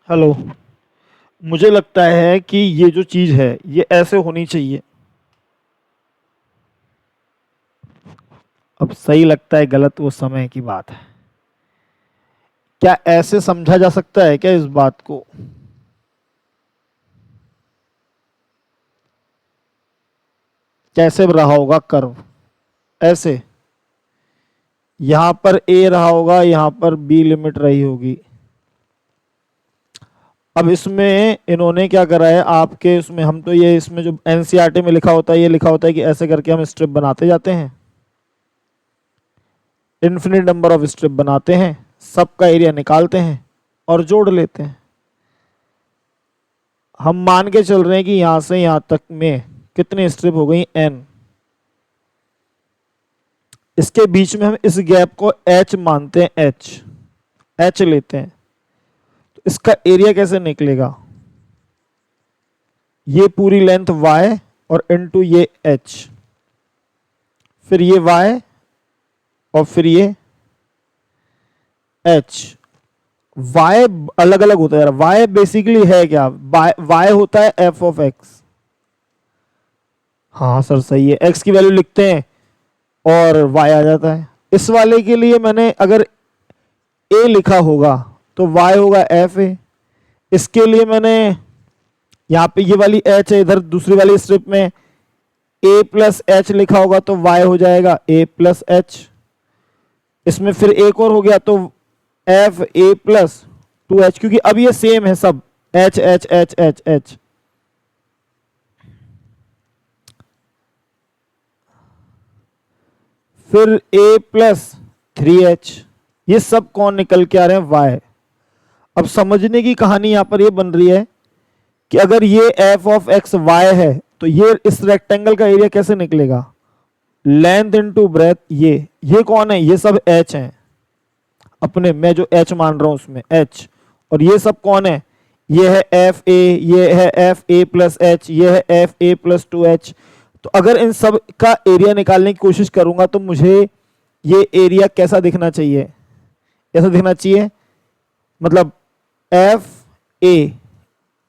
Hello. मुझे लगता है कि ये जो चीज़ है ये ऐसे होनी चाहिए। अब सही लगता है गलत वो समय की बात है। क्या ऐसे समझा जा सकता है क्या इस बात को? कैसे रहा होगा कर्व? ऐसे यहां पर ए रहा होगा, यहां पर बी लिमिट रही होगी। अब इसमें इन्होंने क्या करा है आपके उसमें, हम तो ये इसमें जो एनसीईआरटी में लिखा होता है ये लिखा होता है कि ऐसे करके हम स्ट्रिप बनाते जाते हैं, इन्फिनिट नंबर ऑफ स्ट्रिप बनाते हैं, सबका एरिया निकालते हैं और जोड़ लेते हैं। हम मान के चल रहे हैं कि यहां से यहां तक में कितनी स्ट्रिप हो गई, एन। इसके बीच में हम इस गैप को एच मानते हैं, एच एच लेते हैं। तो इसका एरिया कैसे निकलेगा? ये पूरी लेंथ y और इनटू ये h, फिर ये y और फिर ये h। y अलग अलग होता है यार। y बेसिकली है क्या? y होता है f ऑफ x। हाँ सर सही है, x की वैल्यू लिखते हैं और y आ जाता है। इस वाले के लिए मैंने अगर a लिखा होगा तो y होगा f a। इसके लिए मैंने यहाँ पे ये वाली h है, इधर दूसरी वाली स्ट्रिप में a प्लस एच लिखा होगा तो y हो जाएगा a प्लस एच। इसमें फिर एक और हो गया तो F A plus two H, क्योंकि अब ये सेम है सब, H H H H H. फिर ए प्लस थ्री एच। ये सब कौन निकल के आ रहे हैं? वाई। अब समझने की कहानी यहां पर ये बन रही है कि अगर ये एफ ऑफ एक्स वाई है तो ये इस रेक्टेंगल का एरिया कैसे निकलेगा? Length into breadth. ये कौन है? ये सब एच हैं अपने, मैं जो एच मान रहा हूं उसमें एच। और ये सब कौन है? ये है एफ ए, ये है एफ ए प्लस एच, ये है F A plus two H. तो अगर इन सब का एरिया निकालने की कोशिश करूंगा तो मुझे ये एरिया कैसा दिखना चाहिए? ऐसा दिखना चाहिए, मतलब F A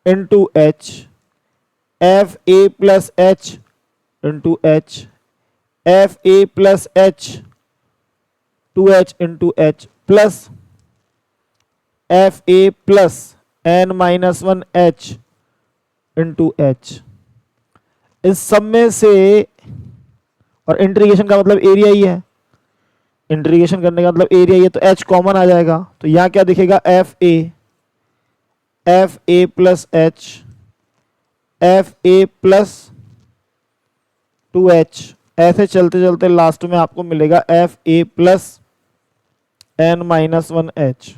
into H, F A plus H into H, F A plus H two H into H, plus F A plus N minus one H into H. इस सब में से, और इंटीग्रेशन का मतलब एरिया ही है, इंटीग्रेशन करने का मतलब एरिया ही है, तो एच कॉमन आ जाएगा। तो यहां क्या दिखेगा? F A plus H, F A plus two H. ऐसे चलते चलते लास्ट में आपको मिलेगा F A plus N minus one H.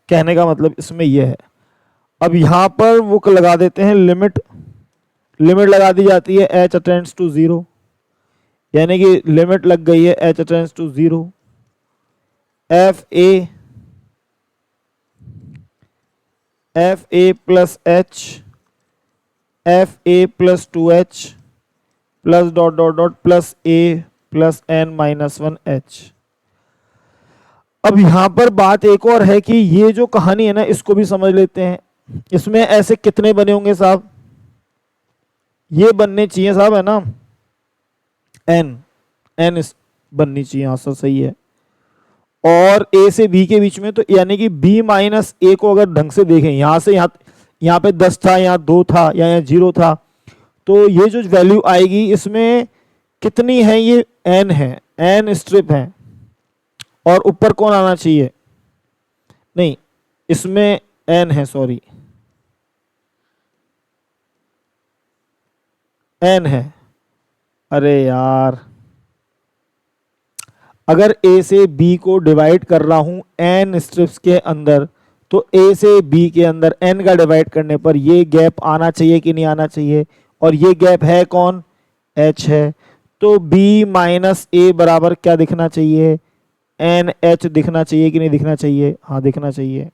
कहने का मतलब इसमें यह है। अब यहां पर वो लगा देते हैं लिमिट। लिमिट लगा दी जाती है एच टेंड्स टू जीरो, यानी कि लिमिट लग गई है H tends to zero. F A plus H, F A plus two H plus dot dot dot plus A plus N minus one H. अब यहां पर बात एक और है कि ये जो कहानी है ना इसको भी समझ लेते हैं। इसमें ऐसे कितने बने होंगे साहब? ये बनने चाहिए साहब, है ना, एन। एन बननी चाहिए आंसर, सही है। और ए से बी के बीच में, तो यानी कि बी माइनस ए को अगर ढंग से देखें, यहां से यहाँ पे 10 था, यहाँ 2 था, या यहाँ 0 था, तो ये जो वैल्यू आएगी इसमें कितनी है? ये एन है, एन स्ट्रिप है। और ऊपर कौन आना चाहिए? नहीं, इसमें एन है, सॉरी, एन है। अरे यार, अगर ए से बी को डिवाइड कर रहा हूं एन स्ट्रिप्स के अंदर, तो ए से बी के अंदर एन का डिवाइड करने पर ये गैप आना चाहिए कि नहीं आना चाहिए? और ये गैप है कौन? एच है। तो बी माइनस ए बराबर क्या दिखना चाहिए? एन एच दिखना चाहिए कि नहीं दिखना चाहिए? हाँ दिखना चाहिए।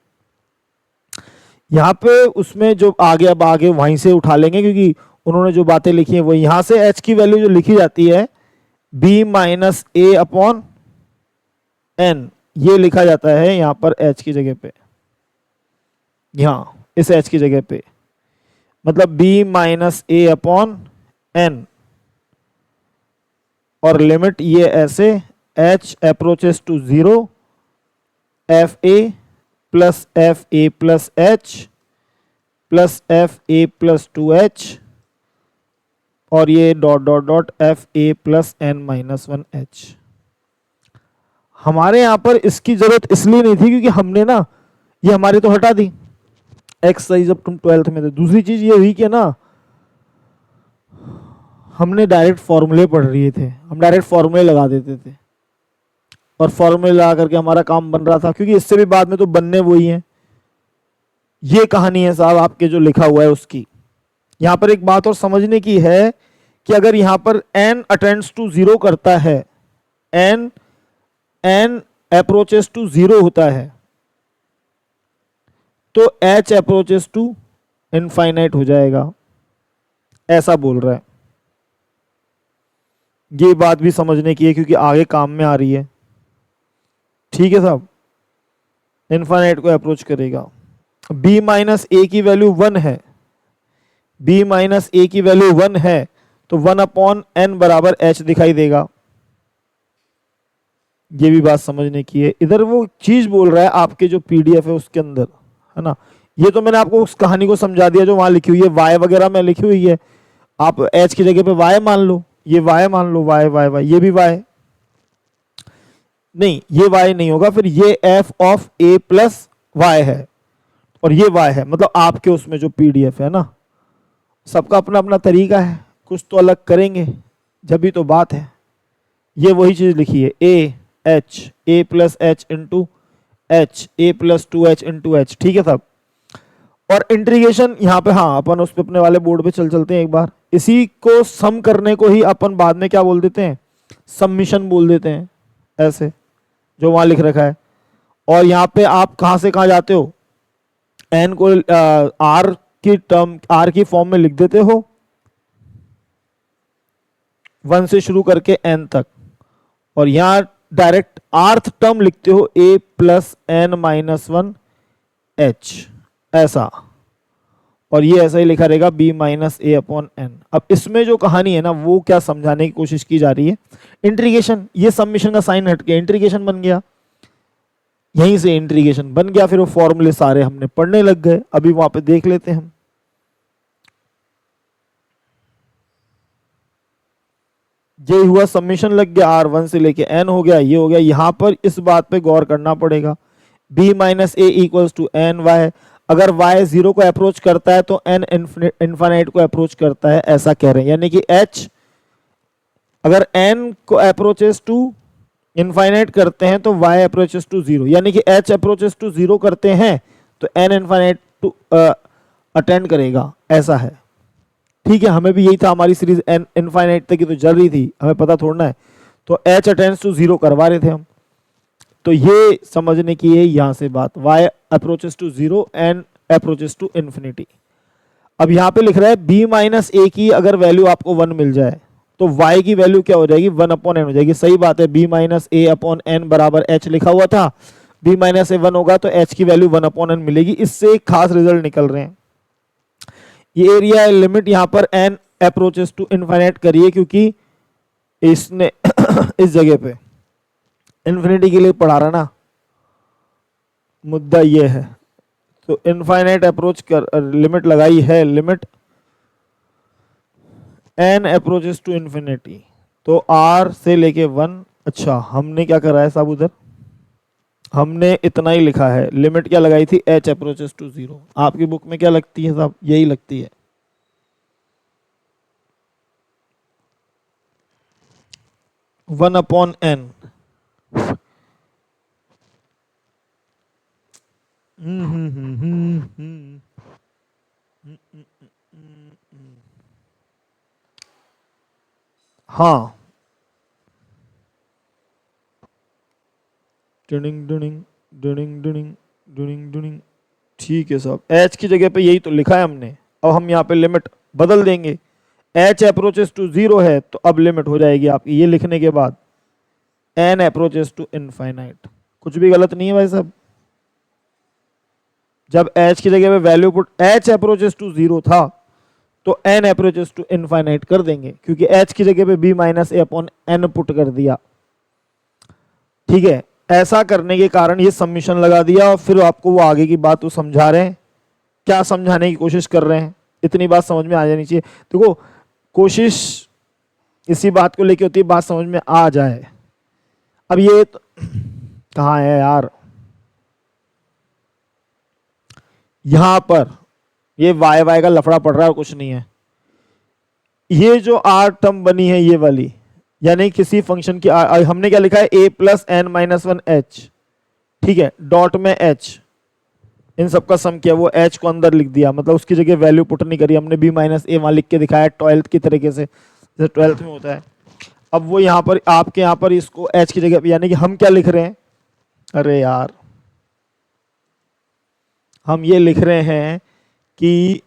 यहाँ पे उसमें जो आगे, अब आगे वहीं से उठा लेंगे, क्योंकि उन्होंने जो बातें लिखी है वो यहाँ से एच की वैल्यू जो लिखी जाती है B minus A upon N, ये लिखा जाता है यहाँ पर एच की जगह पे। यहाँ इस h की जगह पे, मतलब b minus A upon N, और लिमिट ये ऐसे h approaches to 0 F A plus F A plus H plus F A plus 2h, और ये dot dot dot F A plus N minus 1h। हमारे यहाँ पर इसकी जरूरत इसलिए नहीं थी क्योंकि हमने ना ये हमारी तो हटा दी एक्सरसाइज जब तुम 12th में थे। दूसरी चीज ये हुई कि ना हमने डायरेक्ट फॉर्मूले पढ़ रहे थे, हम डायरेक्ट फॉर्मूले लगा देते थे और फॉर्मूले लगा करके हमारा काम बन रहा था, क्योंकि इससे भी बाद में तो बनने वही है। ये कहानी है साहब आपके जो लिखा हुआ है उसकी। यहां पर एक बात और समझने की है कि अगर यहां पर n अटेंड्स टू 0 करता है, n अप्रोचेस टू 0 होता है, तो h अप्रोचेस टू इनफाइनाइट हो जाएगा, ऐसा बोल रहा है। ये बात भी समझने की है क्योंकि आगे काम में आ रही है। ठीक है साहब, इनफाइनाइट को अप्रोच करेगा। b माइनस ए की वैल्यू 1 है, b माइनस ए की वैल्यू 1 है, तो 1 अपॉन एन बराबर h दिखाई देगा। ये भी बात समझने की है। इधर वो चीज बोल रहा है आपके जो पीडीएफ है उसके अंदर, है ना। ये तो मैंने आपको उस कहानी को समझा दिया जो वहां लिखी हुई है, y वगैरह में लिखी हुई है, आप h की जगह पे y मान लो, ये y मान लो, y y y, ये भी y नहीं, ये y नहीं होगा, फिर ये f of a plus y है और ये y है, मतलब आपके उसमें जो पीडीएफ है ना, सबका अपना अपना तरीका है, कुछ तो अलग करेंगे जब भी तो बात है। ये वही चीज लिखी है, a plus h into h, a plus 2h into h। ठीक है साहब, और इंटीग्रेशन यहाँ पे, हाँ अपन उस पे अपने वाले बोर्ड पे चलते हैं एक बार। इसी को सम करने को ही अपन बाद में क्या बोल देते हैं, सम्मिशन बोल देते हैं, ऐसे जो वहां लिख रखा है। और यहाँ पे आप कहाँ से कहाँ जाते हो, n को r की टर्म, r की फॉर्म में लिख देते हो 1 से शुरू करके n तक, और यहाँ डायरेक्ट rth टर्म लिखते हो a plus N minus 1h, ऐसा। और ये ऐसा ही लिखा रहेगा b minus A upon N. अब इसमें जो कहानी है ना वो क्या समझाने की कोशिश की जा रही है, इंटीग्रेशन, ये सबमिशन का साइन हट के इंटीग्रेशन बन गया, यहीं से इंटीग्रेशन बन गया, फिर वो फॉर्मूले सारे हमने पढ़ने लग गए। अभी वहां पे देख लेते हैं हम। ये हुआ सबमिशन लग गया, r1 से लेके n हो गया, ये हो गया। यहां पर इस बात पे गौर करना पड़ेगा, b minus A equals to N Y. अगर y 0 को अप्रोच करता है तो n इनफाइनाइट को अप्रोच करता है, ऐसा कह रहे हैं। यानी कि h अगर n को अप्रोचेस टू इनफाइनाइट करते हैं तो y अप्रोचेस टू 0, यानी कि h अप्रोचेस टू 0 करते हैं तो n इनफाइनाइट टू अटेंड करेगा, ऐसा है। ठीक है, हमें भी यही था, हमारी सीरीज n इनफाइनाइट तक की तो चल रही थी, हमें पता थोड़ना है, तो h अटेंड्स टू 0 करवा रहे थे हम। तो ये समझने की है यहां से बात, y approaches to 0 and approaches to infinity. अब यहाँ पे लिख रहा है b माइनस ए की अगर वैल्यू आपको 1 मिल जाए तो y की वैल्यू क्या हो जाएगी, 1 अपॉन एन हो जाएगी। सही बात है, b minus A upon N बराबर h लिखा हुआ था, b माइनस ए 1 होगा तो h की वैल्यू 1 अपॉन एन मिलेगी। इससे एक खास रिजल्ट निकल रहे हैं। ये एरिया लिमिट यहाँ पर n अप्रोचेस टू इनफाइनाइट करिए, क्योंकि इसने इस जगह पे इन्फिनिटी के लिए पढ़ा रहा ना, मुद्दा ये है। तो इनफाइनाइट अप्रोच कर लिमिट लगाई है, limit n approaches to infinity, तो r से लेके 1। अच्छा, हमने क्या करा है साहब, उधर हमने इतना ही लिखा है, लिमिट क्या लगाई थी, h अप्रोचेस टू 0। आपकी बुक में क्या लगती है साहब, यही लगती है, 1 अपॉन n। हाँ, डुनिंग डुनिंग डुनिंग डुनिंग डुनिंग डुनिंग। ठीक है साहब, h की जगह पे यही तो लिखा है हमने। अब हम यहाँ पे लिमिट बदल देंगे, h अप्रोचेस टू 0 है तो अब लिमिट हो जाएगी आपकी ये लिखने के बाद n अप्रोचेस टू इनफाइनाइट। कुछ भी गलत नहीं है भाई साहब, जब h की जगह पे value put h approaches to 0 था तो n अप्रोचेस टू इनफाइनाइट कर देंगे, क्योंकि h की जगह पे b minus A upon n put कर दिया। ठीक है, ऐसा करने के कारण ये सबमिशन लगा दिया और फिर आपको वो आगे की बात वो समझा रहे हैं। क्या समझाने की कोशिश कर रहे हैं, इतनी बात समझ में आ जानी चाहिए। देखो कोशिश इसी बात को लेके होती है, बात समझ में आ जाए। अब ये तो कहाँ है यार, यहां पर ये वाई वाई का लफड़ा पड़ रहा है और कुछ नहीं है। ये जो आर टर्म बनी है ये वाली, यानी किसी फंक्शन की हमने क्या लिखा है, a plus N minus one H. ठीक है, डॉट में h, इन सबका सम किया, वो h को अंदर लिख दिया, मतलब उसकी जगह वैल्यू पुट नहीं करी हमने, b माइनस ए वहां लिख के दिखाया 12th की तरीके से, जैसे 12th में होता है। अब वो यहाँ पर आपके यहाँ पर इसको h की जगह, यानी कि हम क्या लिख रहे हैं, अरे यार हम ये लिख रहे हैं कि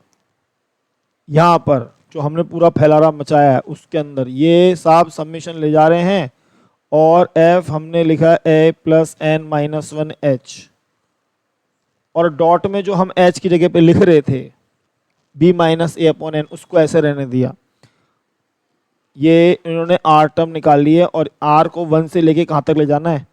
यहाँ पर जो हमने पूरा फैलारा मचाया है उसके अंदर ये सब सबमिशन ले जा रहे हैं, और f हमने लिखा है a plus N minus one H, और डॉट में जो हम h की जगह पे लिख रहे थे b minus A upon N, उसको ऐसे रहने दिया। ये इन्होंने r टर्म निकाल ली है और r को 1 से लेके कहाँ तक ले जाना है,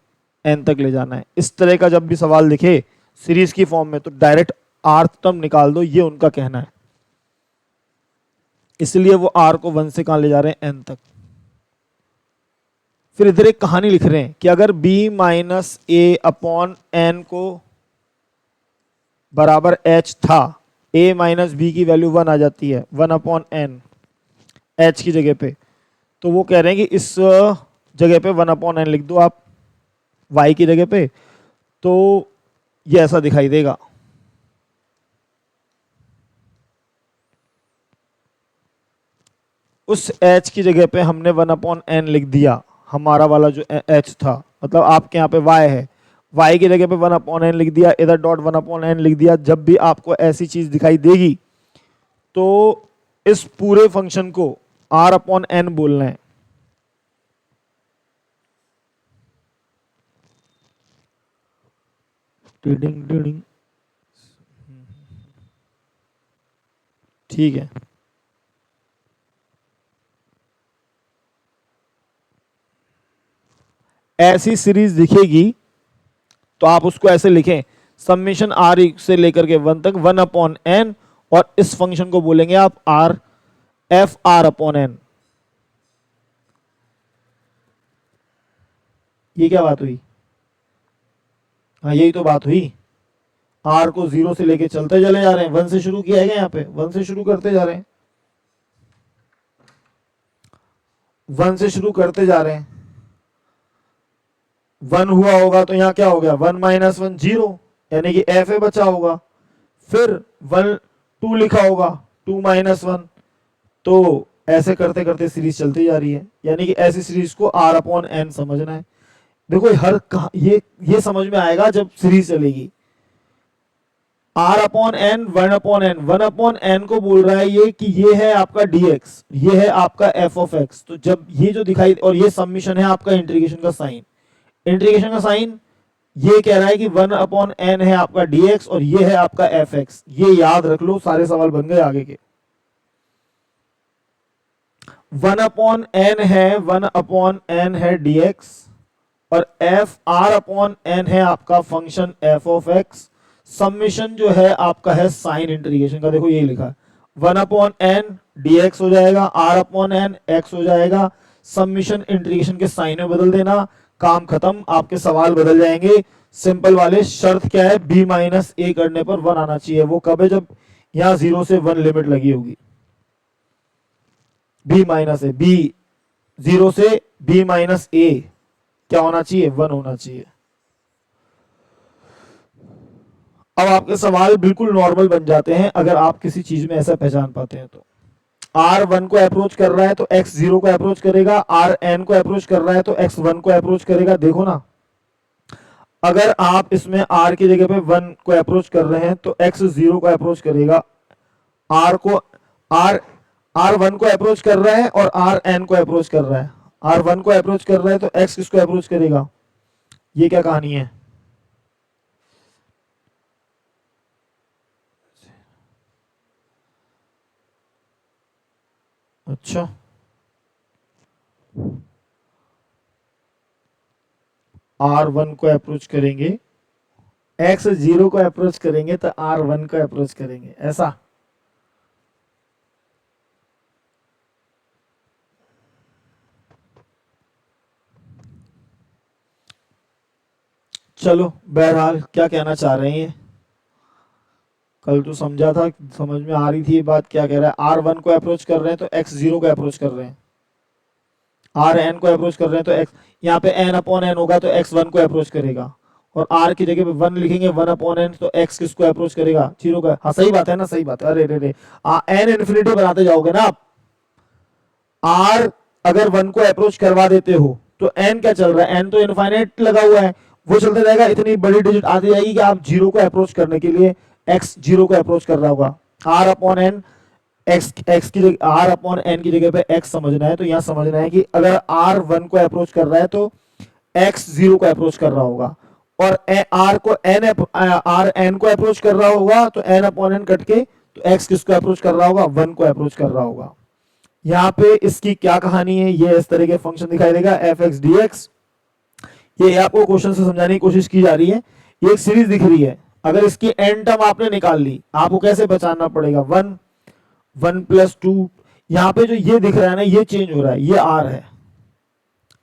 n तक ले जाना है। इस तरह का जब भी सवाल दिखे सीरीज की फॉर्म में तो डायरेक्ट r टर्म निकाल दो, ये उनका कहना है। इसलिए वो r को 1 से कहाँ ले जा रहे हैं, n तक। फिर इधर एक कहानी लिख रहे हैं कि अगर b minus A upon N को बराबर h था, a माइनस बी की वैल्यू 1 आ जाती है, 1 अपॉन एन h की जगह पे, तो वो कह रहे हैं कि इस जगह पे 1 अपॉन एन लिख दो आप y की जगह पे, तो ये ऐसा दिखाई देगा। उस h की जगह पे हमने 1 अपॉन एन लिख दिया, हमारा वाला जो h था, मतलब आपके यहाँ पे y है, y की जगह पे 1 अपॉन एन लिख दिया, इधर डॉट 1 अपॉन एन लिख दिया। जब भी आपको ऐसी चीज दिखाई देगी तो इस पूरे फंक्शन को r अपॉन एन बोलना है। ठीक है, ऐसी सीरीज दिखेगी तो आप उसको ऐसे लिखें, समेशन आर से लेकर के 1 तक 1 अपॉन एन, और इस फंक्शन को बोलेंगे आप R, F R upon N. ये क्या बात हुई, हाँ यही तो बात हुई। आर को 0 से लेके चलते चले जा रहे हैं, 1 से शुरू किया है क्या, यहाँ पे 1 से शुरू करते जा रहे हैं, 1 से शुरू करते जा रहे हैं। 1 हुआ होगा तो यहाँ क्या हो गया, 1 माइनस 1 0, यानी कि एफ ए बचा होगा। फिर 1 2 लिखा होगा, 2 माइनस 1, तो ऐसे करते करते सीरीज चलती जा रही है, यानी कि ऐसी सीरीज को आर अपॉन एन समझना है। देखो हर ये समझ में आएगा जब सीरीज चलेगी। R upon N 1 upon N, 1 upon N को बोल रहा है ये कि ये है आपका dx, ये है आपका f ऑफ x। तो जब ये जो दिखाई, और ये सबमिशन है आपका इंटीग्रेशन का साइन, इंटीग्रेशन का साइन ये कह रहा है कि 1 अपॉन एन है आपका dx और ये है आपका fx। ये याद रख लो, सारे सवाल बन गए आगे के। 1 अपॉन एन है, 1 अपॉन एन है dx, और f r अपॉन एन है आपका function f of x। Summation जो है आपका है साइन इंटीग्रेशन का, देखो यही लिखा है 1 अपॉन एन dx हो जाएगा, r अपॉन एन x हो जाएगा। समेशन इंटीग्रेशन के साइन में बदल देना, काम खत्म, आपके सवाल बदल जाएंगे। सिंपल वाले, शर्त क्या है, b माइनस ए करने पर 1 आना चाहिए। वो कब है, जब यहां 0 से 1 लिमिट लगी होगी। b माइनस ए, b 0 से b माइनस ए क्या होना चाहिए, 1 होना चाहिए। अब आपके सवाल बिल्कुल नॉर्मल बन जाते हैं अगर आप किसी चीज में ऐसा पहचान पाते हैं तो। r 1 को अप्रोच कर रहा है तो x 0 को अप्रोच करेगा, r n को अप्रोच कर रहा है तो x 1 को अप्रोच करेगा। देखो ना, अगर आप इसमें r की जगह पे 1 को अप्रोच कर रहे हैं तो x 0 को अप्रोच करेगा, r को r 1 को अप्रोच कर रहा है और r n को अप्रोच कर रहा है। r 1 को अप्रोच कर रहा है तो x किसको अप्रोच करेगा, ये क्या कहानी है। अच्छा, R1 को अप्रोच करेंगे, X0 को अप्रोच करेंगे तो R1 को अप्रोच करेंगे, ऐसा। चलो बहरहाल क्या कहना चाह रहे हैं, कल तो समझा था, समझ में आ रही थी ये बात, क्या कह रहा है, R1 को अप्रोच कर रहे हैं तो X0 को अप्रोच कर रहे हैं, Rn को अप्रोच कर रहे हैं तो X, यहाँ पे n अपॉन n होगा तो X1 को अप्रोच करेगा, और R की जगह पे 1 लिखेंगे, 1 अपॉन n तो X किसको अप्रोच करेगा, 0 का। हाँ सही बात है ना, सही बात है। अरे रे रे, n इन्फिनिटी बनाते जाओगे ना आप, R अगर 1 को अप्रोच करवा देते हो तो n क्या चल रहा है, n तो इनफाइनाइट लगा हुआ है, वो चलता रहेगा, इतनी बड़ी डिजिट आती जाएगी कि आप 0 को अप्रोच करने के लिए x 0 को अप्रोच कर रहा होगा, R अपॉन n, x की जगह R अपॉन n की जगह पे x समझना है, तो यहाँ समझना है कि अगर R 1 को अप्रोच कर रहा है तो x 0 को अप्रोच कर रहा होगा, और R को n R n को अप्रोच कर रहा होगा तो n अपॉन n कट के तो x किसको अप्रोच कर रहा होगा, 1 को अप्रोच कर रहा होगा। यहाँ पे इसकी क्या कहानी है, ये इस तरह के फंक्शन दिखाई देगा एफ एक्स डी एक्स, ये आपको क्वेश्चन से समझाने की कोशिश की जा रही है। ये एक सीरीज दिख रही है, अगर इसकी एन टर्म आपने निकाल ली, आपको कैसे बचाना पड़ेगा, 1 1 प्लस 2, यहाँ पे जो ये दिख रहा है ना, ये चेंज हो रहा है, ये आर है,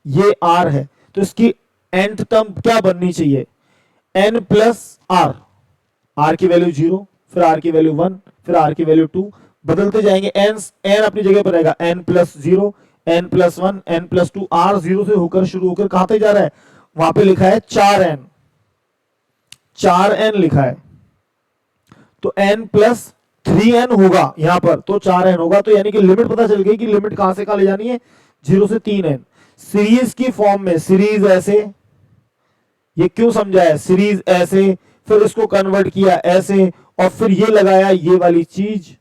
ये आर है, तो इसकी nth टर्म क्या बननी चाहिए, n प्लस आर, आर की वैल्यू 0, फिर आर की वैल्यू 1, फिर आर की वैल्यू 2, बदलते जाएंगे, n अपनी जगह पर रहेगा, n plus 0, n plus 1, n plus 2, R 0 से होकर शुरू होकर कहां तक जा रहा है, वहां पे लिखा है 4n, 4n लिखा है, तो n प्लस 3n होगा यहां पर, तो 4n होगा, तो यानी कि लिमिट पता चल गई कि लिमिट कहां से कहां ले जानी है, 0 से 3n। सीरीज की फॉर्म में, सीरीज ऐसे, ये क्यों समझा है, सीरीज ऐसे, फिर इसको कन्वर्ट किया ऐसे, और फिर ये लगाया ये वाली चीज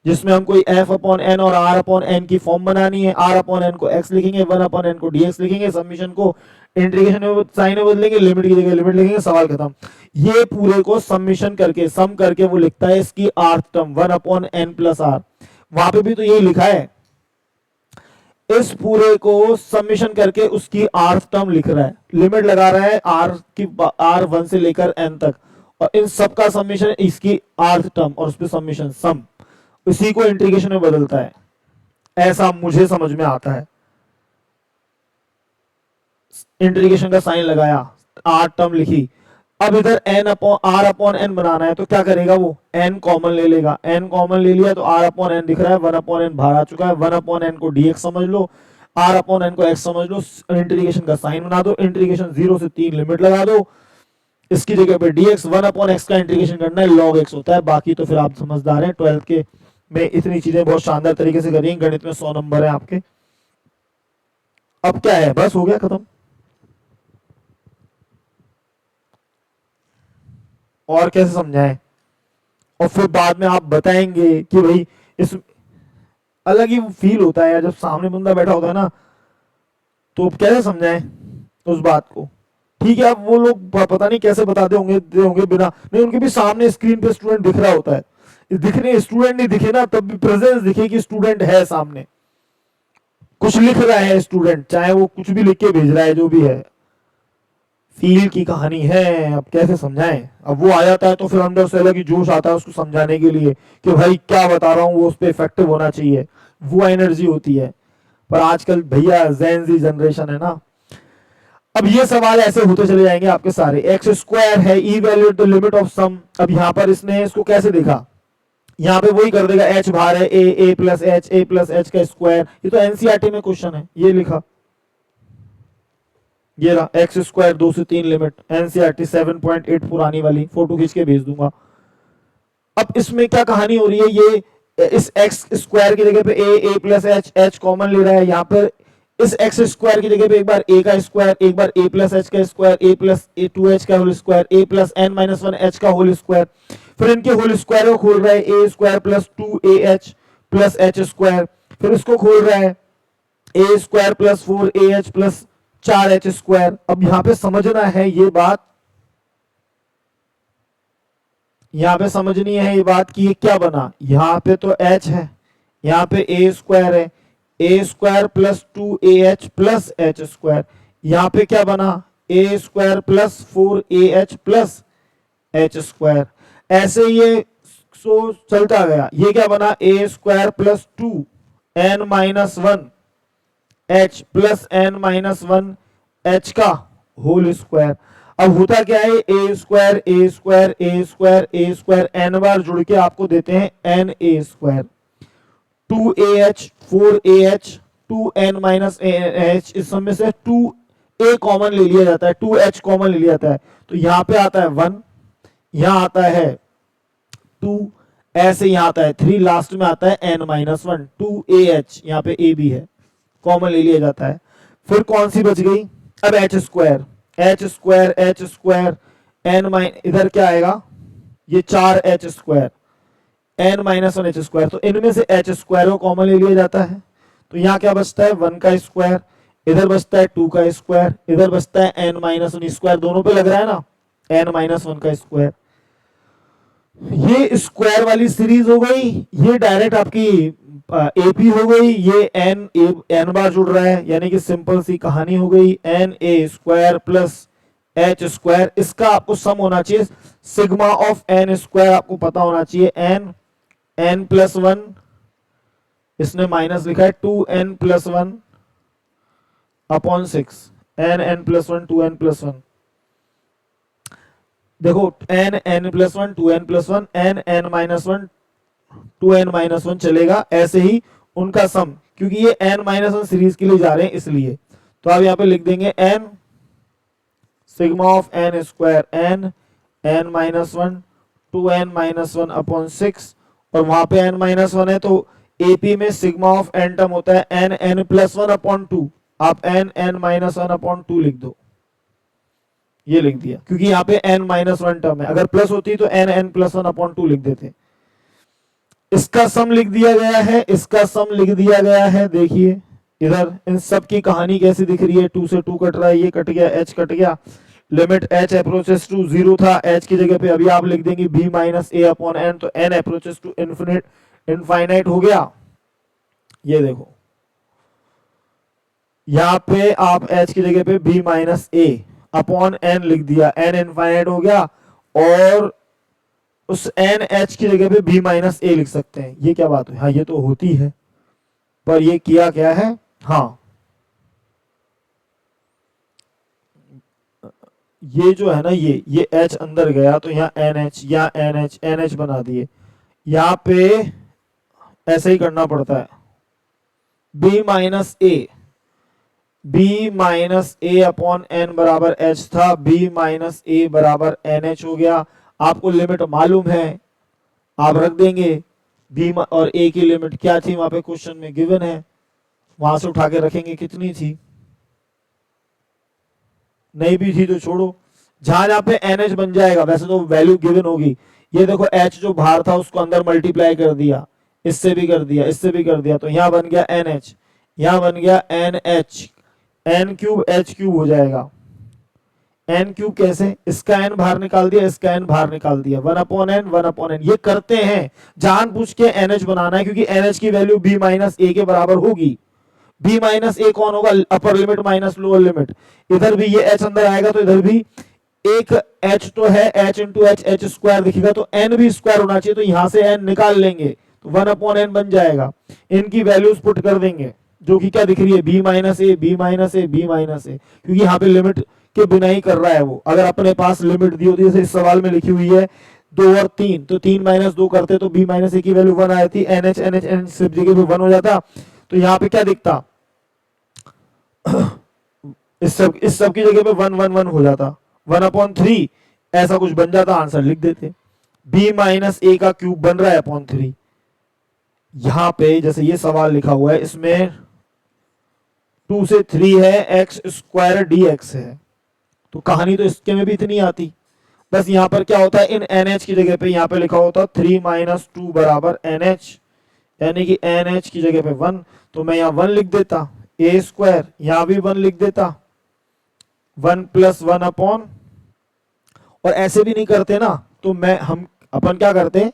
जिसमें हम कोई f अपॉन n और r अपॉन n की फॉर्म बनानी है, r अपॉन n को x लिखेंगे, 1 अपॉन n को dx लिखेंगे, सबमिशन को इंटीग्रेशन में साइन में बदलेंगे, लिमिट की जगह लिमिट लिखेंगे, सवाल खत्म। ये पूरे को सबमिशन करके, सम करके वो लिखता है इसकी rth term 1 upon n plus r, वहां पे भी तो यही लिखा है, इस पूरे को सबमिशन करके उसकी rth टर्म लिख रहा है, लिमिट लगा रहा है r की, r 1 से लेकर n तक, और इन सब का सबमिशन इसकी rth टर्म और उस पर सबमिशन सम, इसी को इंटीग्रेशन में बदलता है, ऐसा मुझे समझ में आता है। इंटीग्रेशन का साइन लगाया, r टर्म लिखी, अब इधर n upon r upon n बनाना है, तो क्या करेगा वो, n कॉमन ले लेगा, n कॉमन ले लिया तो r अपॉन n दिख रहा है, 1 अपॉन n बाहर आ चुका है, 1 अपॉन n को dx समझ लो, r अपॉन n को x समझ लो, इंटीग्रेशन का साइन बना दो, इंटीग्रेशन 0 से 3 लिमिट लगा दो, इसकी जगह पे dx 1 अपॉन x का इंटीग्रेशन करना है, log x होता है, बाकी तो फिर आप समझदार हैं, 12th के में इतनी चीजें बहुत शानदार तरीके से करी, गणित में 100 नंबर है आपके। अब क्या है, बस हो गया खत्म, और कैसे समझाएं, और फिर बाद में आप बताएंगे कि भाई इस, अलग ही फील होता है यार जब सामने बंदा बैठा होता है ना, तो कैसे समझाएं उस बात को। ठीक है, अब वो लोग पता नहीं कैसे बताते होंगे, दे होंगे बिना, नहीं उनके भी सामने स्क्रीन पे स्टूडेंट दिख रहा होता है, दिखने स्टूडेंट नहीं दिखे ना तब भी प्रेजेंस दिखे कि स्टूडेंट है सामने, कुछ लिख रहा है स्टूडेंट, चाहे वो कुछ भी लिख के भेज रहा है, जो भी है, फील की कहानी है। अब कैसे समझाएं, अब वो आ जाता है तो फिर अंदर से अलग ही जोश आता है उसको समझाने के लिए कि भाई क्या बता रहा हूँ वो उस पर इफेक्टिव होना चाहिए, वो एनर्जी होती है। पर आजकल भैया जेन जी जनरेशन है ना, अब ये सवाल ऐसे होते चले जाएंगे आपके सारे, एक्स स्क्वायर है, evaluate the limit of some, अब यहाँ पर इसने इसको कैसे देखा, यहाँ पे वही कर देगा, एच बाहर है, ए प्लस एच का स्क्वायर, ये तो एनसीईआरटी में क्वेश्चन है, ये लिखा, ये रहा एक्स स्क्वायर 2 से 3 लिमिट, एनसीईआरटी 7.8 पुरानी वाली, फोटो खींच के भेज दूंगा। अब इसमें क्या कहानी हो रही है, ये इस एक्स स्क्वायर की जगह पे ए प्लस एच कॉमन ले रहा है, यहाँ पर इस एक्स स्क्वायर की जगह पे एक बार ए का स्क्वायर, एक बार ए प्लस एच का स्क्वायर, ए प्लस ए 2h का होल स्क्वायर, ए प्लस n माइनस 1h का होल स्क्वायर, फिर इनके होल स्क्वायर को खोल रहा है, a square plus 2ah plus h square, फिर इसको खोल रहा है a square plus 4ah plus 4h square. अब यहां पे समझना है ये बात, यहां पे समझनी है ये बात कि ये क्या बना, यहां पे तो h है, यहाँ पे ए स्क्वायर है, a square plus 2AH plus h square, यहाँ पे क्या बना a square plus 4AH plus h square. ऐसे ये सो चलता गया, ये क्या बना a square plus 2n-1 h plus n-1 h का होल स्क्वायर। अब होता क्या है, a square a square a square a square n बार जुड़ के आपको देते हैं n ए स्क्वायर। 2AH 4AH 2n-AH, इस सब में से 2a कॉमन ले लिया जाता है, 2h कॉमन ले लिया जाता है, तो यहाँ पे आता है 1, यहाँ आता है 2, ऐसे यहाँ आता है 3, लास्ट में आता है n-1 2AH, यहाँ पे a भी है, कॉमन ले लिया जाता है। फिर कौन सी बच गई, अब h स्क्वायर n इधर क्या आएगा, ये 4h square n-1 h square, तो इनमें से h स्क्वायर को कॉमन ले लिया जाता है, तो यहाँ क्या बचता है 1 का स्क्वायर, इधर बचता है 2 का स्क्वायर, इधर बचता है n-1 स्क्वायर, दोनों पे लग रहा है ना n-1 का स्क्वायर। ये स्क्वायर वाली सीरीज हो गई, ये डायरेक्ट आपकी एपी हो गई, ये n बार जुड़ रहा है, यानी कि सिंपल सी कहानी हो गई na square plus h square. इसका आपको सम होना चाहिए सिग्मा ऑफ n स्क्वायर, आपको पता होना चाहिए n+1, इसने माइनस लिखा है 2n+1 अपॉन 6 n+1 2n+1, देखो n+1 2n+1 n-1 2n-1 चलेगा, ऐसे ही उनका सम, क्योंकि ये n-1 सीरीज के लिए जा रहे हैं इसलिए, तो आप यहाँ पे लिख देंगे n sigma of n square n-1 2n-1 upon 6, और वहां पे n-1 है तो एपी में सिग्मा ऑफ n टर्म होता है n+1 अपॉन 2, आप n-1 अपॉन 2 लिख दो, ये लिख दिया, क्योंकि यहाँ पे n-1 टर्म है, अगर प्लस होती तो n+1 अपॉन 2 लिख देते। इसका सम लिख दिया गया है, इसका सम लिख दिया गया है, देखिए इधर इन सब की कहानी कैसी दिख रही है, 2 से 2 कट रहा है, ये कट गया, h कट गया, लिमिट h अप्रोचेस टू 0 था, h की जगह पे अभी आप लिख देंगे b minus a upon n, तो n अप्रोचेस टू इनफाइनाइट हो गया। ये देखो यहाँ पे आप h की जगह पे b minus a upon n लिख दिया, n इनफाइनाइट हो गया, और उस n h की जगह पे b माइनस a लिख सकते हैं। ये क्या बात है, हाँ ये तो होती है, पर ये किया क्या है, हाँ ये जो है ना, ये h अंदर गया तो यहाँ NH या NH बना दिए, यहाँ पे ऐसे ही करना पड़ता है, b minus a upon n बराबर h था, b माइनस a बराबर NH हो गया। आपको लिमिट मालूम है, आप रख देंगे b और a की लिमिट क्या थी, वहां पे क्वेश्चन में गिवन है, वहां से उठा के रखेंगे कितनी थी, नहीं भी थी तो छोड़ो, जहां जहां पे NH बन जाएगा वैसे तो वैल्यू गिवन होगी। ये देखो h जो बाहर था उसको अंदर मल्टीप्लाई कर दिया, इससे भी कर दिया, इससे भी कर दिया, तो यहाँ बन गया NH, यहाँ बन गया NH, n cube h cube हो जाएगा, n क्यूब कैसे, इसका n बाहर निकाल दिया, इसका n बाहर निकाल दिया, 1 अपॉन n। ये करते हैं जानबूझ के NH बनाना है, क्योंकि NH की वैल्यू b माइनस a के बराबर होगी। b माइनस a कौन होगा, upper limit minus lower limit, इधर भी ये h अंदर आएगा तो इधर भी एक h तो है, h इंटू h स्क्वायर दिखेगा, तो n भी स्क्वायर होना चाहिए, तो यहां से n निकाल लेंगे तो 1 अपॉन n बन जाएगा। इनकी वैल्यूज पुट कर देंगे, जो कि क्या दिख रही है, b minus a b minus a b minus a, क्योंकि यहाँ पे लिमिट के बिना ही कर रहा है वो। अगर अपने पास लिमिट दी होती, जैसे इस सवाल में लिखी हुई है 2 और 3, तो 3 माइनस 2 करते तो b माइनस a की वैल्यू 1 आई थी, NH सब जगह पे 1 हो जाता, तो यहाँ पे क्या दिखता इस सब की जगह पे 1 1 1 हो जाता, 1 अपॉन 3 ऐसा कुछ बन जाता, आंसर लिख देते। b माइनस a का क्यूब बन रहा है अपॉन 3, यहां पे जैसे ये सवाल लिखा हुआ है, इसमें 2 से 3 है, x स्क्वायर dx है, तो कहानी तो इसके में भी इतनी आती, बस यहाँ पर क्या होता है, इन NH की जगह पे यहाँ पे लिखा होता 3 माइनस 2 बराबर NH, यानी कि NH की जगह पे 1, तो मैं यहाँ 1 लिख देता, a स्क्वायर यहाँ भी 1 लिख देता, 1 प्लस 1 अपॉन, और ऐसे भी नहीं करते ना, तो हम क्या करते,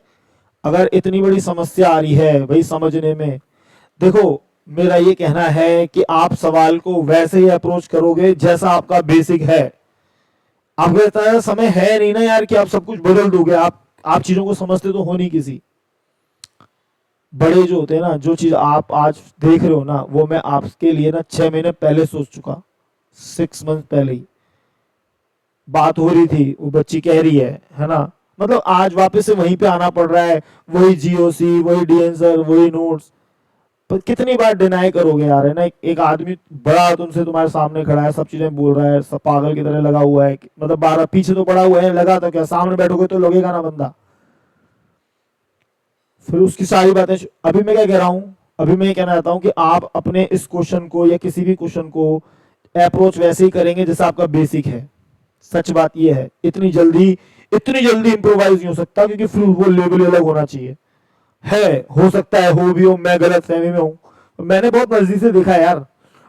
अगर इतनी बड़ी समस्या आ रही है भाई समझने में, देखो मेरा ये कहना है कि आप सवाल को वैसे ही अप्रोच करोगे जैसा आपका बेसिक है। आपको इतना समय है नहीं ना यार कि आप सब कुछ बदल दोगे। आप चीजों को समझते तो हो नहीं किसी। बड़े जो होते हैं ना, जो चीज आप आज देख रहे हो ना, वो मैं आपके लिए ना 6 महीने पहले सोच चुका, 6 मंथ पहले ही बात हो रही थी। वो बच्ची कह रही है ना, मतलब आज वापस से वहीं पे आना पड़ रहा है, वही जीओसी, वही डी आंसर, वही नोट्स। पर कितनी बार डिनाई करोगे यार, है ना। एक आदमी बड़ा तुमसे तुम्हारे सामने खड़ा है, सब चीजें बोल रहा है, सब पागल की तरह लगा हुआ है, मतलब 12 पीछे तो पड़ा हुआ है, लगा तो क्या, सामने बैठोगे तो लगेगा ना बंदा। फिर उसकी सारी बातें। अभी मैं क्या कह रहा हूं, अभी मैं ये कहना चाहता हूं कि आप अपने इस क्वेश्चन को या किसी भी क्वेश्चन को अप्रोच वैसे ही करेंगे जैसा आपका बेसिक है। सच बात ये है, इतनी जल्दी इंप्रोवाइज नहीं हो सकता, क्योंकि फिर वो लेवल अलग होना चाहिए। है, हो सकता है हो भी हो, मैं गलत फहमी में हूं। मैंने बहुत नजदीक से देखा है यार।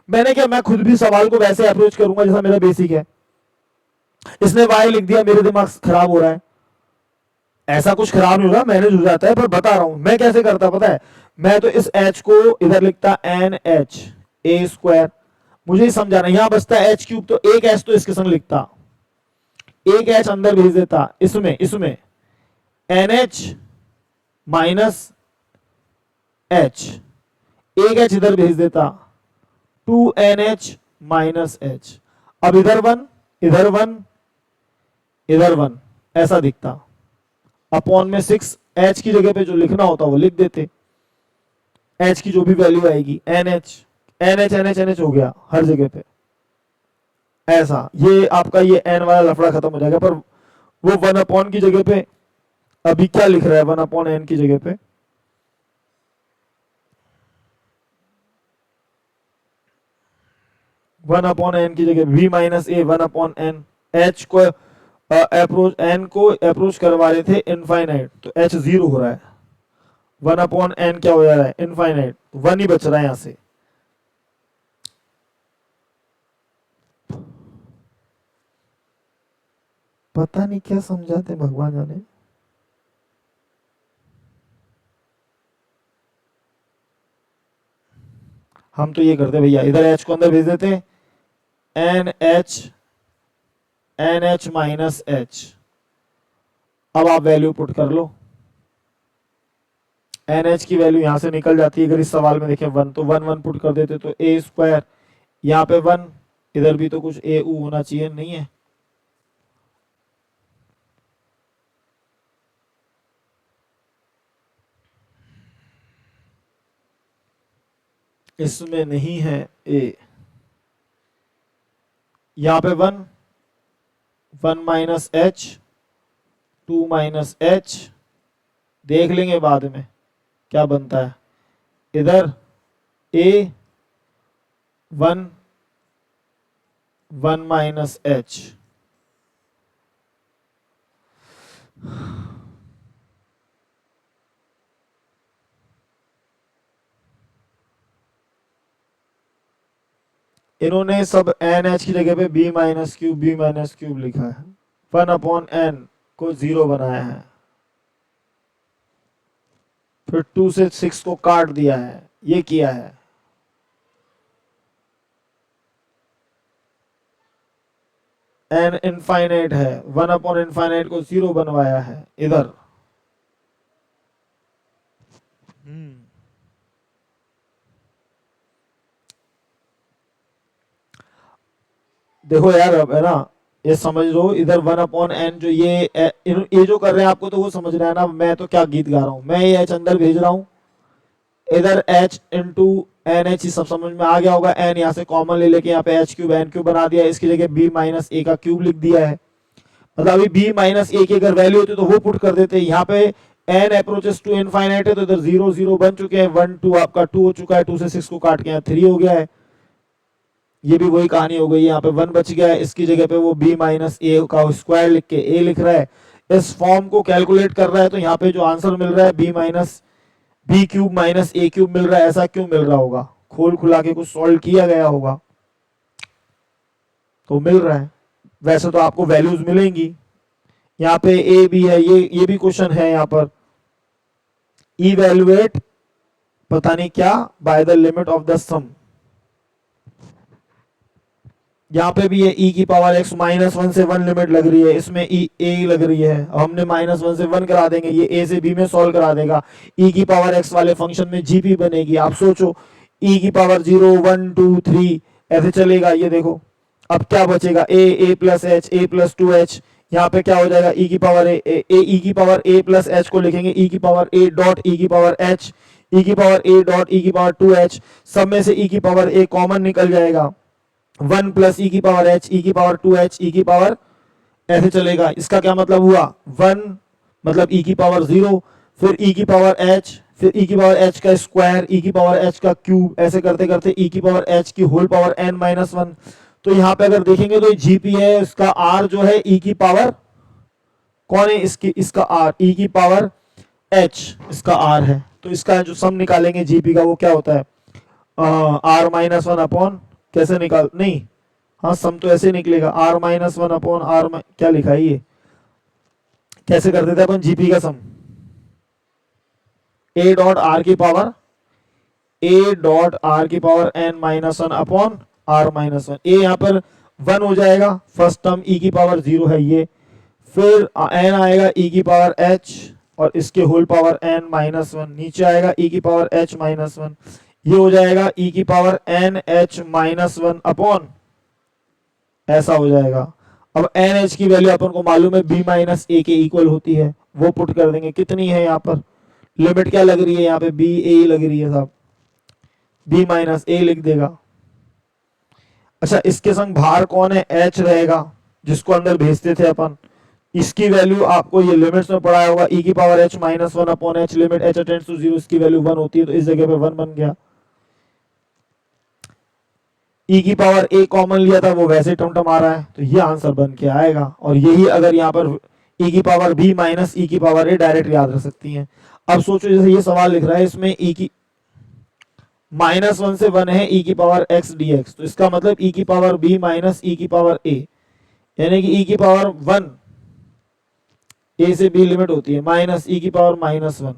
मैं खुद भी सवाल को वैसे अप्रोच करूंगा जैसा मेरा बेसिक है। इसने वाई लिख दिया, मेरे दिमाग खराब हो रहा है। ऐसा कुछ खराब नहीं हो रहा, मैनेज हो जाता है, पर बता रहा हूं मैं कैसे करता पता है। मैं तो इस एच को इधर लिखता एन एच ए स्क्वायर, मुझे ही समझाना, यहां बचता है एच क्यूब, तो एक एच तो इसके संग लिखता, एक एच अंदर भेज देता इसमें एन एच माइनस एच, एक एच इधर भेज देता, 2NH माइनस एच। अब इधर वन, इधर वन, इधर वन, ऐसा दिखता। अपॉन में 6, की जगह पे जो लिखना होता वो लिख देते, एच की जो भी वैल्यू आएगी, NH NH NH NH हो गया हर जगह पे। ऐसा ये आपका ये एन वाला लफड़ा खत्म हो जाएगा। पर वो 1 अपॉन की जगह पे अभी क्या लिख रहा है, 1/n की जगह पे 1/n की जगह v माइनस ए 1/n। एच को अप्रोच, एन को अप्रोच करवा रहे थे इनफाइनाइट, तो एच 0 हो रहा है, 1/n क्या हो जा रहा है, इनफाइनाइट, 1 ही बच रहा है यहां से। पता नहीं क्या समझाते भगवान जाने। हम तो ये करते भैया, इधर एच को अंदर भेज देते, एन एच माइनस एच। अब आप वैल्यू पुट कर लो, एन एच की वैल्यू यहां से निकल जाती है। अगर इस सवाल में देखें 1, तो 1 पुट कर देते, तो ए स्क्वायर, यहाँ पे 1, इधर भी तो कुछ ए ऊ होना चाहिए, नहीं है। इसमें नहीं है ए, यहां पे 1 माइनस एच, 2 माइनस एच, देख लेंगे बाद में क्या बनता है। इधर ए 1 माइनस एच, इन्होंने सब एन एच की जगह पे बी माइनस क्यूब लिखा है, 1/n को 0 बनाया है, फिर 2 से 6 को काट दिया है, ये किया है। एन इनफाइनाइट है, 1/इनफाइनाइट को 0 बनवाया है इधर। देखो यार, अब है ना, ये समझ लो, इधर 1/n जो ये जो कर रहे हैं आपको तो वो समझ रहा है ना। मैं तो क्या गीत गा रहा हूं, मैं ये एच अंदर भेज रहा हूं, इधर h इंटू एन एच, सब समझ में आ गया होगा। n यहाँ से कॉमन ले लेके यहाँ पे h क्यूब n क्यूब बना दिया, इसकी जगह b माइनस ए का क्यूब लिख दिया है। मतलब अभी b माइनस ए की अगर वैल्यू होती तो वो पुट कर देते। यहाँ पे n अप्रोचेस टू इनफाइनाइट है, तो इधर 0 0 बन चुके हैं, 1 2 आपका 2 हो चुका है, 2 से 6 को काट के यहाँ 3 हो गया है। ये भी वही कहानी हो गई, यहाँ पे 1 बच गया है, इसकी जगह पे वो b माइनस ए का स्क्वायर लिख के a लिख रहा है। इस फॉर्म को कैलकुलेट कर रहा है, तो यहाँ पे जो आंसर मिल रहा है b क्यूब माइनस ए क्यूब मिल रहा है। ऐसा क्यों मिल रहा होगा, खोल खुला के कुछ सॉल्व किया गया होगा तो मिल रहा है। वैसे तो आपको वैल्यूज मिलेंगी, यहाँ पे ए भी है, ये भी क्वेश्चन है यहाँ पर, इवैल्यूएट पता नहीं क्या, by the limit of the sum. यहाँ पे भी ये e की पावर x -1 से 1 लिमिट लग रही है, इसमें e a लग रही है, अब हमने -1 से 1 करा देंगे, ये a से b में सॉल्व करा देगा, e की पावर x वाले फंक्शन में gp बनेगी। आप सोचो e की पावर 0 1 2 3 ऐसे चलेगा, ये देखो अब क्या बचेगा, a plus h a plus 2h, यहाँ पे क्या हो जाएगा e की पावर e की पावर a प्लस h को लिखेंगे e की पावर a डॉट e की पावर h, e की पावर a डॉट e की पावर 2h, सब में से e की पावर a कॉमन निकल जाएगा, 1 प्लस ई की पावर h ई की पावर 2h ई की पावर, ऐसे चलेगा। इसका क्या मतलब हुआ, 1 मतलब ई की पावर 0, फिर ई की पावर h, फिर ई की पावर h का स्क्वायर, ई की पावर h का क्यूब, ऐसे करते करते ई की पावर h की होल पावर n-1। तो यहाँ पे अगर देखेंगे तो जीपी है, इसका r जो है ई की पावर, कौन है इसकी, इसका r, ई की पावर h इसका r है, तो इसका जो सम निकालेंगे जीपी का वो क्या होता है, r-1 अपॉन, कैसे निकाल, नहीं हाँ सम तो ऐसे निकलेगा, r-1 अपॉन r, क्या लिखा है ये, कैसे कर देते हैं अपन जीपी का सम, a डॉट r की पावर, a डॉट r की power n-1 upon r-1, a यहाँ पर 1 हो जाएगा, फर्स्ट टर्म e की पावर 0 है ये, फिर n आएगा e की पावर h और इसके होल पावर n-1, नीचे आएगा e की पावर h-1, ये हो जाएगा e की पावर n-1 अपॉन, ऐसा हो जाएगा। अब NH की वैल्यू अपन को मालूम है b माइनस ए के इक्वल होती है, वो पुट कर देंगे, कितनी है यहाँ पर लिमिट क्या लग रही है, यहाँ पे b a लग रही है साहब, b माइनस ए लिख देगा। अच्छा इसके संग भार कौन है, h रहेगा, जिसको अंदर भेजते थे अपन, इसकी वैल्यू आपको ये लिमिट्स में पढ़ाया होगा, e की power h-1 upon h limit h tends to 0, इसकी वैल्यू 1 होती है, तो इस जगह पे 1 बन गया। e की पावर a कॉमन लिया था, वो वैसे टमटम आ रहा है, तो ये आंसर बन के आएगा। और यही अगर यहाँ पर e की पावर b माइनस e की पावर a डायरेक्ट याद रख सकती हैं। अब सोचो जैसे ये सवाल लिख रहा है, इसमें e की -1 से 1 है e की पावर x dx, तो इसका मतलब e की पावर b माइनस e की पावर a, यानी कि e की पावर 1, a से b लिमिट होती है, माइनस e की पावर -1,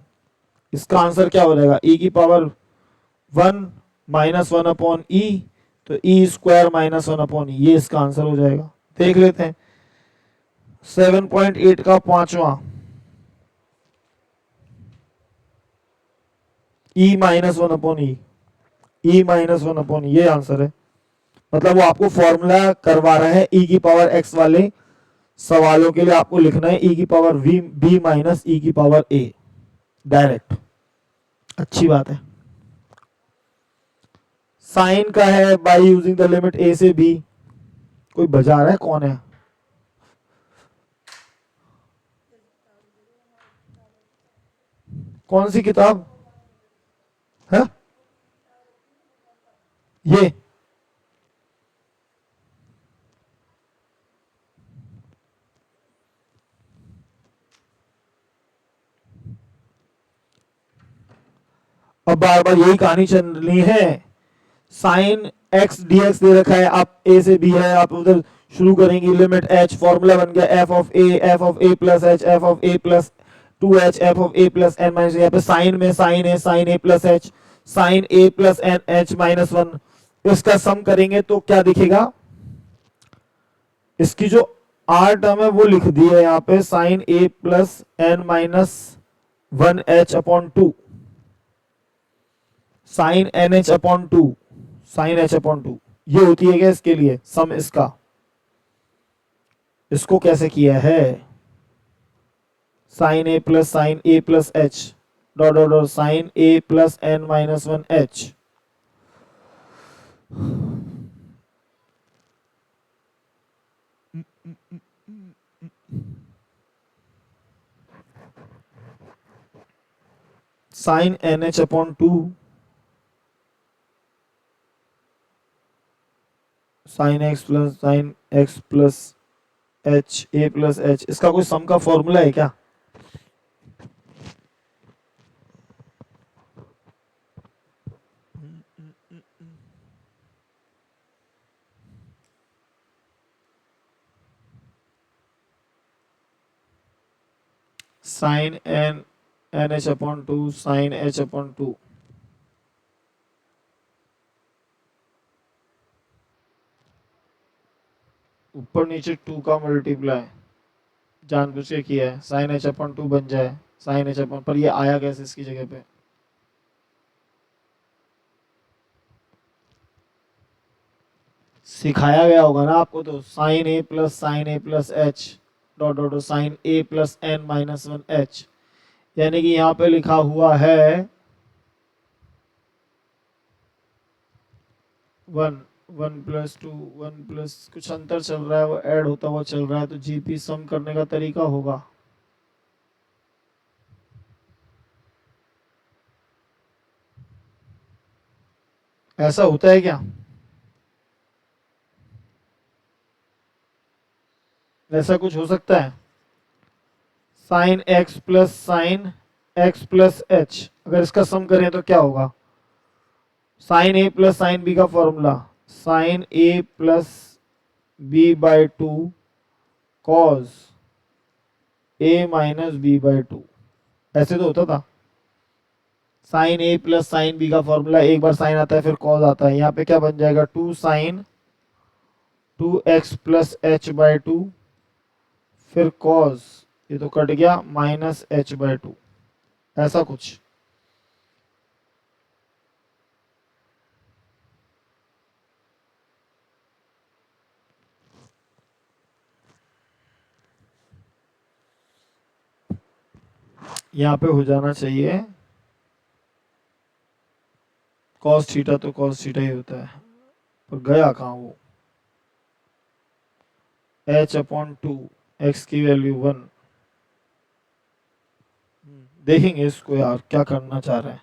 इसका आंसर क्या हो जाएगा, e की पावर 1 -1 अपॉन e, तो e स्क्वायर -1 अपॉन e, ये इसका आंसर हो जाएगा। देख लेते हैं 7.8 का पांचवा, e -1 upon e, e -1 upon ये आंसर है, मतलब वो आपको फॉर्मूला करवा रहा है e की पावर x वाले सवालों के लिए, आपको लिखना है e की पावर b माइनस e की पावर a डायरेक्ट, अच्छी बात है। साइन का है by using the limit a से b, कोई बजा रहा है, कौन है, कौन सी किताब है ये, अब बार बार यही कहानी चलनी है, साइन x dx दे रखा है, आप a से b है, आप उधर शुरू करेंगे, लिमिट h, फॉर्मूला बन गया f of a plus h, f of a plus 2h, f of a plus n minus, यहाँ पे साइन में साइन है, sine a plus h, sine a plus n h-1, इसका सम करेंगे तो क्या दिखेगा, इसकी जो r टर्म है वो लिख दी है यहाँ पे, sine a plus n-1 h upon 2, sine NH upon 2, sine h upon 2, ये होती है क्या इसके लिए सम, इसका, इसको कैसे किया है, sine a plus h dot dot dot sine a plus n-1 h, sine NH upon 2, sine x plus h a plus h, इसका कोई सम का फॉर्मूला है क्या, sine NH upon 2 sine h upon 2, ऊपर नीचे 2 का मल्टीप्लाई जानबूझ के किया है, साइन एच अपन 2 बन जाए, साइन एच अपन, पर ये आया कैसे इसकी जगह पे? सिखाया गया होगा ना आपको, तो साइन ए plus h dot dot sine ए प्लस एन माइनस 1 एच, यानी कि यहाँ पे लिखा हुआ है 1 1 प्लस 2 1 प्लस कुछ अंतर चल रहा है, वो ऐड होता हुआ चल रहा है, तो जीपी सम करने का तरीका होगा। ऐसा होता है क्या? ऐसा कुछ हो सकता है? साइन एक्स प्लस एच, अगर इसका सम करें तो क्या होगा? साइन ए प्लस साइन बी का formula, sine A plus B by 2 cos A minus B by 2, ऐसे तो होता था। साइन ए प्लस साइन बी का फॉर्मूला, एक बार साइन आता है फिर कॉस आता है, यहाँ पे क्या बन जाएगा? 2 sign 2x plus H by 2 फिर कॉस, ये तो कट गया, माइनस एच बाई 2, ऐसा कुछ। यहाँ पे हो जाना चाहिए कॉस थीटा, तो कॉस थीटा ही होता है, पर गया कहाँ वो? h अपॉन 2, x की वैल्यू 1। देखेंगे इसको यार क्या करना चाह रहे हैं।